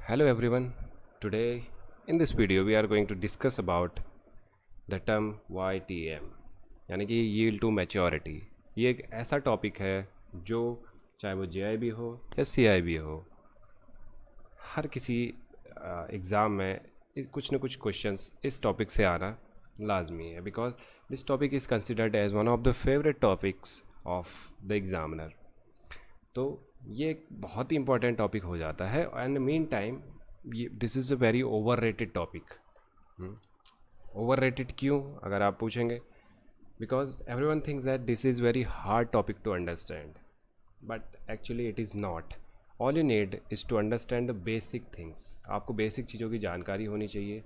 Hello everyone. Today in this video we are going to discuss about the term YTM यानी कि yield to maturity। ये एक ऐसा topic है जो चाहे वो JIB हो या CIB हो, हर किसी एग्ज़ाम में कुछ न कुछ क्वेश्चंस इस टॉपिक से आना लाजमी है, because this topic is considered as one of the favourite topics of the examiner. तो ये एक बहुत ही इंपॉर्टेंट टॉपिक हो जाता है एंड मीन टाइम ये this is a very overrated topic. Overrated क्यों अगर आप पूछेंगे, because everyone thinks that this is very hard topic to understand, but actually it is not. All you need is to understand the basic things. आपको basic चीज़ों की जानकारी होनी चाहिए।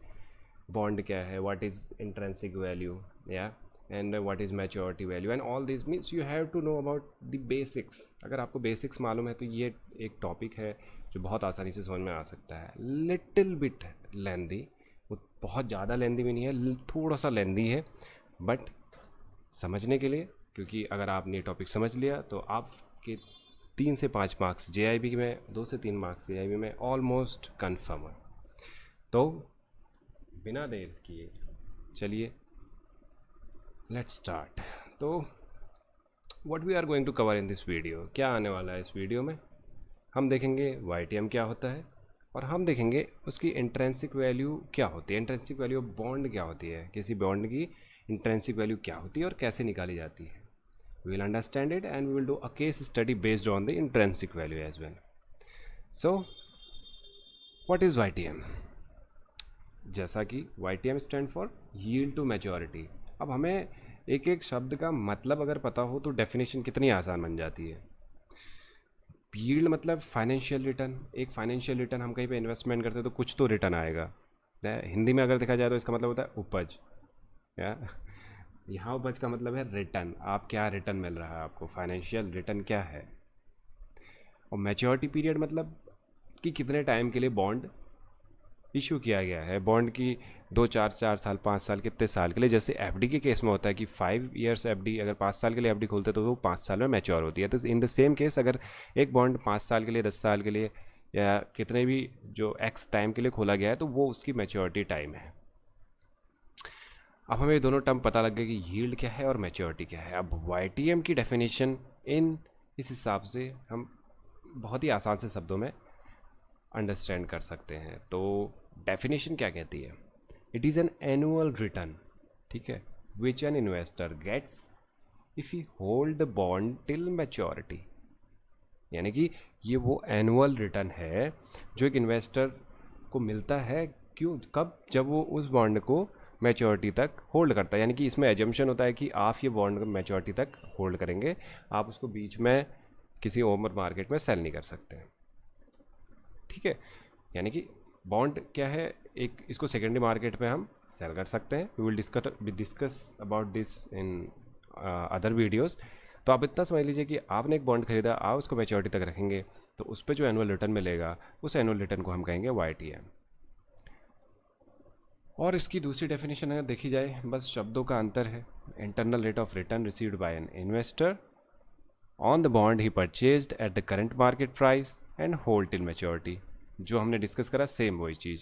बॉन्ड क्या है, व्हाट इज़ इंट्रिंसिक वैल्यू, या and what is maturity value, and all this means you have to know about the basics. अगर आपको बेसिक्स मालूम है तो ये एक टॉपिक है जो बहुत आसानी से समझ में आ सकता है। लिटिल बिट लेंदी, वो बहुत ज़्यादा लेंदी भी नहीं है, थोड़ा सा लेंदी है, बट समझने के लिए, क्योंकि अगर आपने ये टॉपिक समझ लिया तो आपके 3 से 5 मार्क्स JIB में, 2 से 3 मार्क्स JIB में ऑलमोस्ट कन्फर्म है। तो बिना देर किए चलिए लेट्स स्टार्ट। तो what we are going to cover in this video, क्या आने वाला है इस वीडियो में? हम देखेंगे YTM क्या होता है, और हम देखेंगे उसकी इंट्रिंसिक वैल्यू क्या होती है, इंट्रिंसिक वैल्यू ऑफ बॉन्ड क्या होती है, किसी बॉन्ड की इंट्रिंसिक वैल्यू क्या होती है और कैसे निकाली जाती है। We will understand it and we will do a case study based on the intrinsic value as well. So what is YTM? जैसा कि YTM stand for yield to maturity. अब हमें एक एक शब्द का मतलब अगर पता हो तो डेफिनेशन कितनी आसान बन जाती है। यील्ड मतलब फाइनेंशियल रिटर्न। एक फाइनेंशियल रिटर्न, हम कहीं पे इन्वेस्टमेंट करते हैं तो कुछ तो रिटर्न आएगा। हिंदी में अगर देखा जाए तो इसका मतलब होता है उपज, या यहाँ उपज का मतलब है रिटर्न। आप क्या रिटर्न मिल रहा है आपको, फाइनेंशियल रिटर्न क्या है। और मैच्योरिटी पीरियड मतलब कि कितने टाइम के लिए बॉन्ड इशू किया गया है। बॉन्ड की 2 4 4 साल 5 साल कितने साल के लिए, जैसे FD के केस में होता है कि 5 ईयर्स FD, अगर 5 साल के लिए FD खोलते तो वो 5 साल में मैच्योर होती है। तो इन द सेम केस अगर एक बॉन्ड 5 साल के लिए, 10 साल के लिए, या कितने भी जो एक्स टाइम के लिए खोला गया है तो वो उसकी मैच्योरिटी टाइम है। अब हमें ये दोनों टर्म पता लग गया कि यील्ड क्या है और मैच्योरिटी क्या है। अब YTM की डेफिनेशन इस हिसाब से हम बहुत ही आसान से शब्दों में अंडरस्टैंड कर सकते हैं। तो डेफिनेशन क्या कहती है? It is an annual return, ठीक है, which an investor gets if he hold the bond till maturity. यानी कि ये वो एनुअल रिटर्न है जो एक इन्वेस्टर को मिलता है, क्यों, कब, जब वो उस बॉन्ड को मैच्योरिटी तक होल्ड करता है। यानी कि इसमें एजम्पशन होता है कि आप ये बॉन्ड मैच्योरिटी तक होल्ड करेंगे, आप उसको बीच में किसी ओवर मार्केट में सेल नहीं कर सकते, ठीक है। यानी कि बॉन्ड क्या है, एक इसको सेकेंडरी मार्केट में हम सेल कर सकते हैं। We will discuss about this in other videos. तो आप इतना समझ लीजिए कि आपने एक बॉन्ड खरीदा, आप उसको मैच्योरिटी तक रखेंगे तो उस पर जो एनुअल रिटर्न मिलेगा उस एनुअल रिटर्न को हम कहेंगे YTM। और इसकी दूसरी डेफिनेशन अगर देखी जाए, बस शब्दों का अंतर है। Internal rate of return received by an investor on the bond he purchased at the current market price and hold till maturity. जो हमने डिस्कस करा सेम वही चीज़।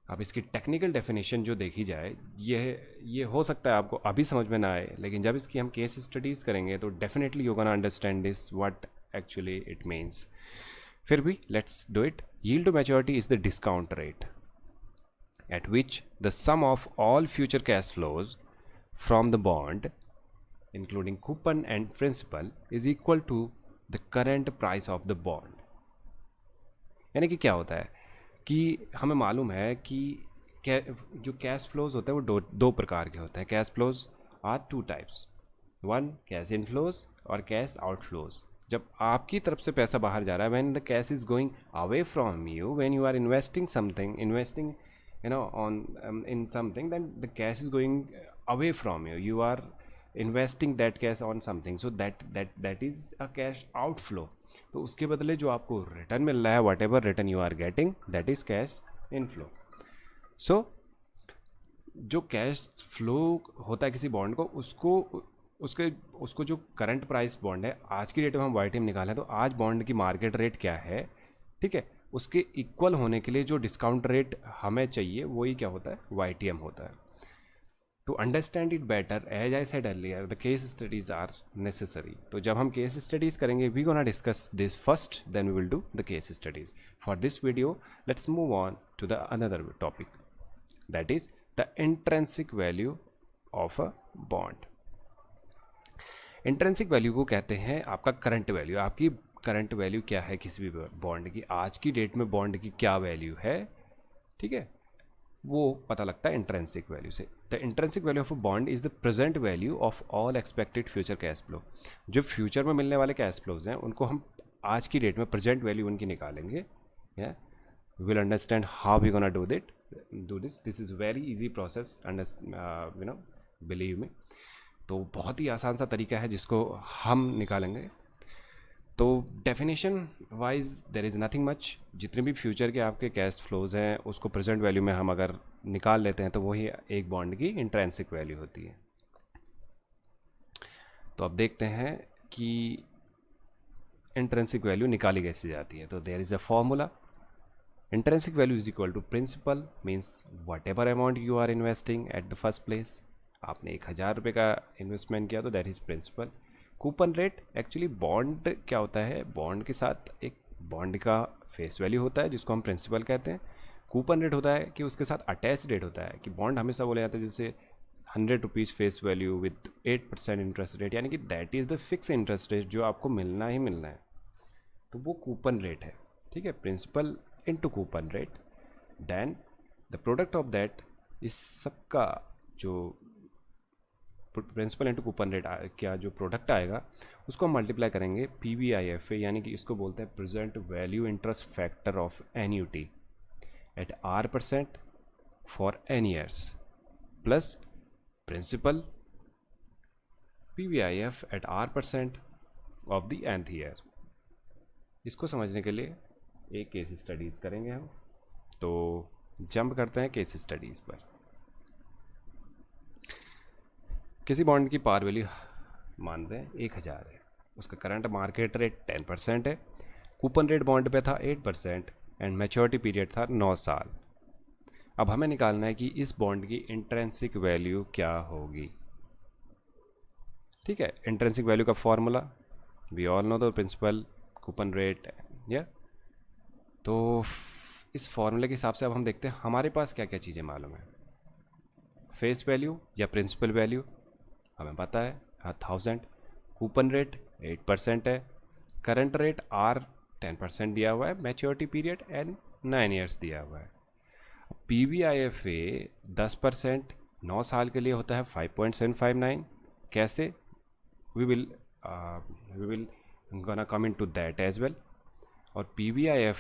अब इसकी टेक्निकल डेफिनेशन जो देखी जाए, ये हो सकता है आपको अभी समझ में ना आए, लेकिन जब इसकी हम केस स्टडीज़ करेंगे तो definitely you can understand this what actually it means. फिर भी let's do it. Yield to maturity is the discount rate at which the sum of all future cash flows from the bond, including coupon and principal, is equal to the current price of the bond। यानी कि क्या होता है कि हमें मालूम है कि जो कैश फ्लोज होते हैं वो दो प्रकार के होते हैं। Cash flows are 2 types, one cash inflows और कैश आउटफ्लोज। जब आपकी तरफ से पैसा बाहर जा रहा है, when the cash is going away from you, when you are investing something, investing on in something, then the cash is going away from you, you are investing that cash on something, so that is a cash outflow। तो उसके बदले जो आपको return मिल रहा है, whatever return you are getting, that is cash inflow. So जो cash flow होता है किसी बॉन्ड को, उसको जो करंट प्राइस बॉन्ड है, आज की डेट में हम YTM निकालें तो आज बॉन्ड की मार्केट रेट क्या है, ठीक है, उसके इक्वल होने के लिए जो डिस्काउंट रेट हमें चाहिए वही क्या होता है, YTM होता है. To understand it better, as I said earlier, the case studies are necessary. तो जब हम केस स्टडीज करेंगे, we gonna discuss this first, then we will do the case studies. For this video let's move on to the another topic, that is the intrinsic value of a bond. Intrinsic value को कहते हैं आपका current value. आपकी current value क्या है किसी भी bond की, आज की डेट में बॉन्ड की क्या वैल्यू है, ठीक है, वो पता लगता है इंट्रिंसिक वैल्यू से. The intrinsic value of a bond is the present value of all expected future cash flow. जो फ्यूचर में मिलने वाले कैश फ्लोज हैं उनको हम आज की डेट में प्रेजेंट वैल्यू उनकी निकालेंगे. Will understand how we gonna do this. This is very easy process, believe me. तो बहुत ही आसान सा तरीका है जिसको हम निकालेंगे. तो definition wise there is nothing much. जितने भी फ्यूचर के आपके कैश फ्लोज हैं उसको प्रेजेंट वैल्यू में हम अगर निकाल लेते हैं तो वही एक बॉन्ड की इंट्रिंसिक वैल्यू होती है. तो अब देखते हैं कि इंट्रिंसिक वैल्यू निकाली कैसे जाती है. तो there is a formula. Intrinsic value is equal to principal, means whatever amount you are investing at the first place. आपने 1000 रुपये का इन्वेस्टमेंट किया तो that is principal. Coupon rate, actually bond क्या होता है, बॉन्ड के साथ एक बॉन्ड का फेस वैल्यू होता है जिसको हम प्रिंसिपल कहते हैं. कूपन रेट होता है कि उसके साथ अटैच रेट होता है, कि बॉन्ड हमेशा बोले जाते हैं जैसे 100 rupees face value with 8% interest rate, यानी कि that is the fix interest rate जो आपको मिलना ही मिलना है. तो वो कूपन रेट है, ठीक है, principal into coupon rate. Then the product of that, इस सबका जो प्रिंसिपल इंटू कूपन रेट क्या जो प्रोडक्ट आएगा उसको हम मल्टीप्लाई करेंगे PVIFA, यानी कि इसको बोलते हैं present value interest factor of annuity at R% for n years plus principal PVIF at R% of the nth year. इसको समझने के लिए एक केस स्टडीज़ करेंगे हम. तो जंप करते हैं केस स्टडीज़ पर. किसी बॉन्ड की पार वैल्यू मान दें 1000 है, उसका करंट मार्केट रेट 10% है, कूपन रेट बॉन्ड पे था 8% एंड मैच्योरिटी पीरियड था 9 साल. अब हमें निकालना है कि इस बॉन्ड की इंट्रिंसिक वैल्यू क्या होगी. ठीक है, इंट्रिंसिक वैल्यू का formula we all know, the principal coupon rate, या तो इस फॉर्मूले के हिसाब से अब हम देखते हैं हमारे पास क्या क्या चीज़ें मालूम है. फेस वैल्यू या प्रिंसिपल वैल्यू हमें पता है 1000, कूपन रेट 8% है, करंट रेट R 10% दिया हुआ है, मैच्योरिटी पीरियड एंड 9 years दिया हुआ है. PVIFA 10% 9 साल के लिए होता है 5.759. कैसे, we will gonna come in to that as well. और PVIF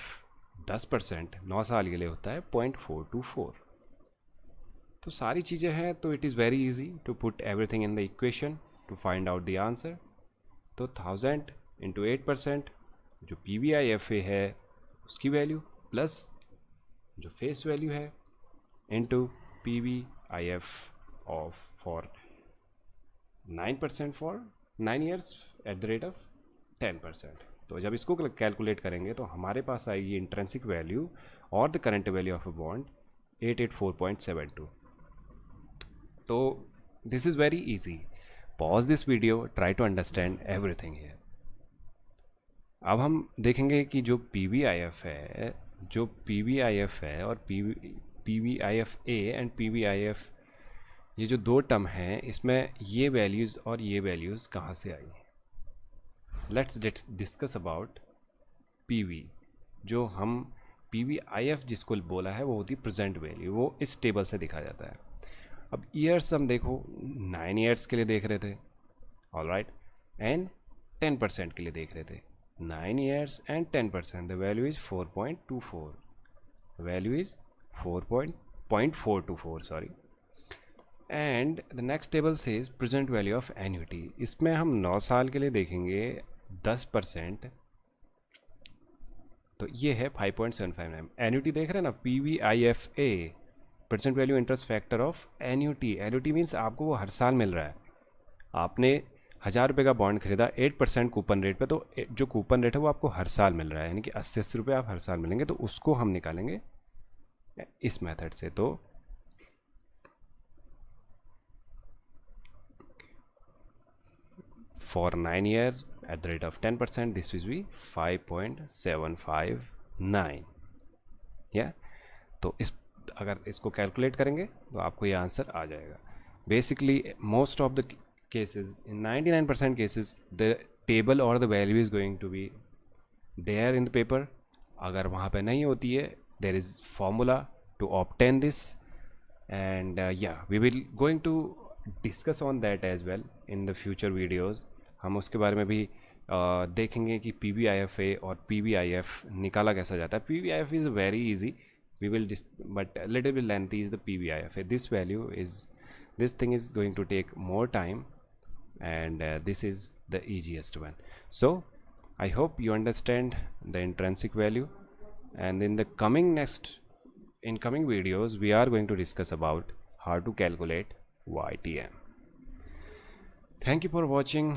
10% 9 साल के लिए होता है 0.424. तो सारी चीज़ें हैं, तो it is very easy to put everything in the equation to find out the answer. तो 1000 इंटू 8% जो PVIFA है उसकी वैल्यू प्लस जो फेस वैल्यू है into PVIF of for 9% for 9 years at the rate of 10%. तो जब इसको कैलकुलेट करेंगे तो हमारे पास आएगी इंट्रिंसिक वैल्यू और the current value of a bond 884.72. तो this is very easy. Pause this video, try to understand everything here. अब हम देखेंगे कि जो PVIF है और PVIFA एंड PVIF, ये जो दो टर्म हैं इसमें ये वैल्यूज़ और ये वैल्यूज़ कहाँ से आई हैं. Let's discuss about PV. जो हम PVIF जिसको बोला है वो होती है प्रेजेंट वैल्यू, वो इस टेबल से दिखा जाता है. अब ईयर्स हम देखो 9 years के लिए देख रहे थे, ऑल राइट, एंड 10% के लिए देख रहे थे. 9 years and 10%, the value is 4.24, value is 4.424 sorry. And the next table says present value of annuity. इसमें हम 9 साल के लिए देखेंगे 10%, तो ये है 5.759. एन्यूटी देख रहे हैं ना, PVIFA present value interest factor of annuity. Annuity means आपको वो हर साल मिल रहा है. आपने 1000 रुपये का बॉन्ड खरीदा 8% कूपन रेट पे, तो जो कूपन रेट है वो आपको हर साल मिल रहा है, यानी कि 80 रुपये आप हर साल मिलेंगे, तो उसको हम निकालेंगे इस मेथड से। तो for 9 year at the rate of 10%, this will be 5.759 या तो इस अगर इसको कैलकुलेट करेंगे तो आपको ये आंसर आ जाएगा। Basically most of the cases, in 99% cases, the table और the value is going to be there in the paper. अगर वहाँ पे नहीं होती है, there is formula to obtain this, and या we will going to discuss on that as well in the future videos. हम उसके बारे में भी देखेंगे कि PBIFA और PBIF निकाला कैसा जाता है। PBIF is very easy, we will but a little bit lengthy is the PBIFA. This value is, this thing is going to take more time, and this is the easiest one. So I hope you understand the intrinsic value, and in the coming videos we are going to discuss about how to calculate YTM. Thank you for watching.